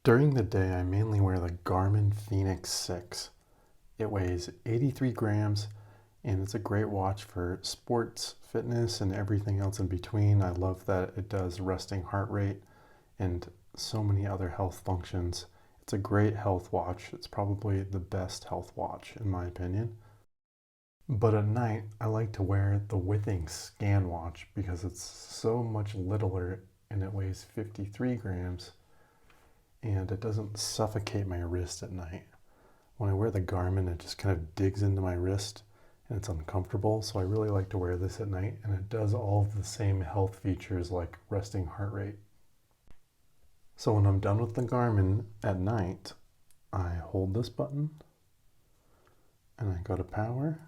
During the day, I mainly wear the Garmin Fenix 6. It weighs 83 grams and it's a great watch for sports, fitness, and everything else in between. I love that it does resting heart rate and so many other health functions. It's a great health watch. It's probably the best health watch in my opinion. But at night, I like to wear the Withings Scanwatch because it's so much littler and it weighs 53 grams and it doesn't suffocate my wrist at night. When I wear the Garmin, it just kind of digs into my wrist and it's uncomfortable. So I really like to wear this at night, and it does all of the same health features like resting heart rate. So when I'm done with the Garmin at night, I hold this button and I go to power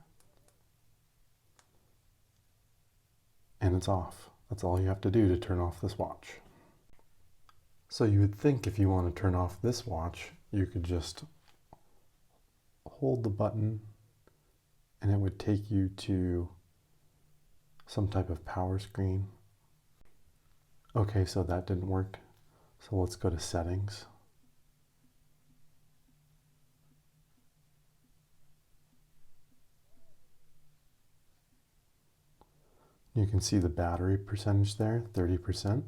and it's off. That's all you have to do to turn off this watch. So you would think if you want to turn off this watch, you could just hold the button and it would take you to some type of power screen. Okay, so that didn't work. So let's go to settings. You can see the battery percentage there, 30%.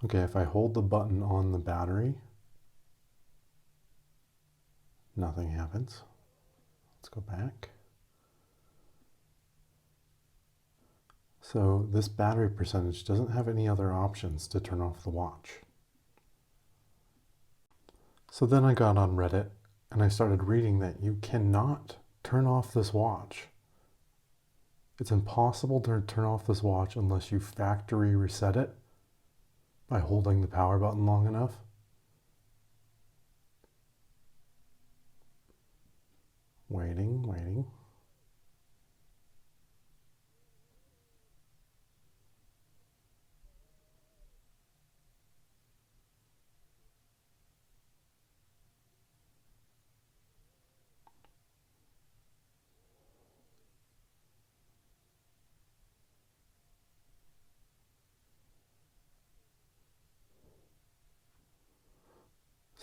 Okay, if I hold the button on the battery, nothing happens. Let's go back. So this battery percentage doesn't have any other options to turn off the watch. So then I got on Reddit and I started reading that you cannot turn off this watch. It's impossible to turn off this watch unless you factory reset it by holding the power button long enough. Waiting.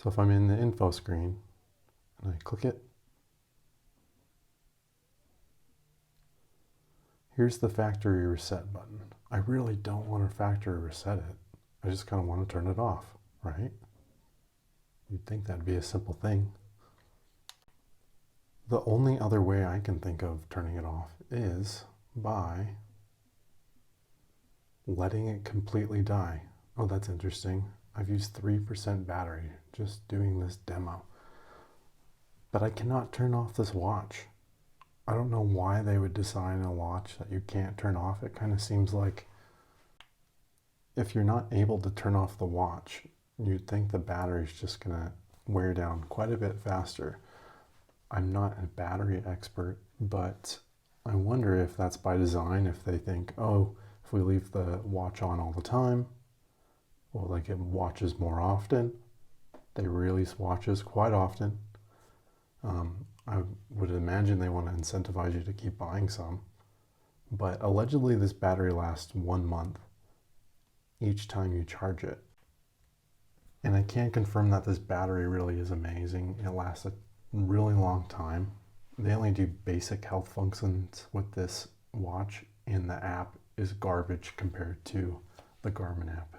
So if I'm in the info screen and I click it, here's the factory reset button. I really don't want to factory reset it. I just kind of want to turn it off, right? You'd think that'd be a simple thing. The only other way I can think of turning it off is by letting it completely die. Oh, that's interesting. I've used 3% battery just doing this demo. But I cannot turn off this watch. I don't know why they would design a watch that you can't turn off. It kind of seems like if you're not able to turn off the watch, you'd think the battery's just gonna wear down quite a bit faster. I'm not a battery expert, but I wonder if that's by design, if they think, oh, if we leave the watch on all the time, well, they get watches more often. They release watches quite often. I would imagine they want to incentivize you to keep buying some. But allegedly this battery lasts 1 month each time you charge it. And I can't confirm that this battery really is amazing. It lasts a really long time. They only do basic health functions with this watch, and the app is garbage compared to the Garmin app.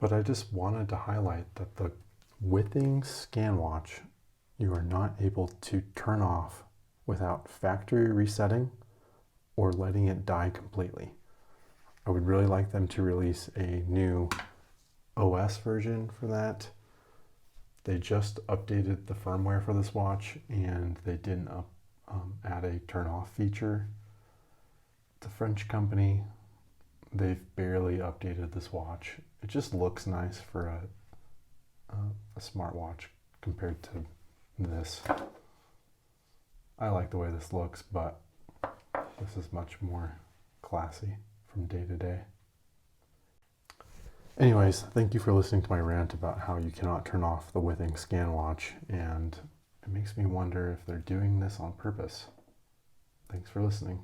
But I just wanted to highlight that the Withings Scanwatch, you are not able to turn off without factory resetting or letting it die completely. I would really like them to release a new OS version for that. They just updated the firmware for this watch and they didn't add a turn off feature. It's a French company. They've barely updated this watch. It just looks nice for a smartwatch compared to this. I like the way this looks, but this is much more classy from day to day. Anyways, thank you for listening to my rant about how you cannot turn off the Withings Scanwatch, and it makes me wonder if they're doing this on purpose. Thanks for listening.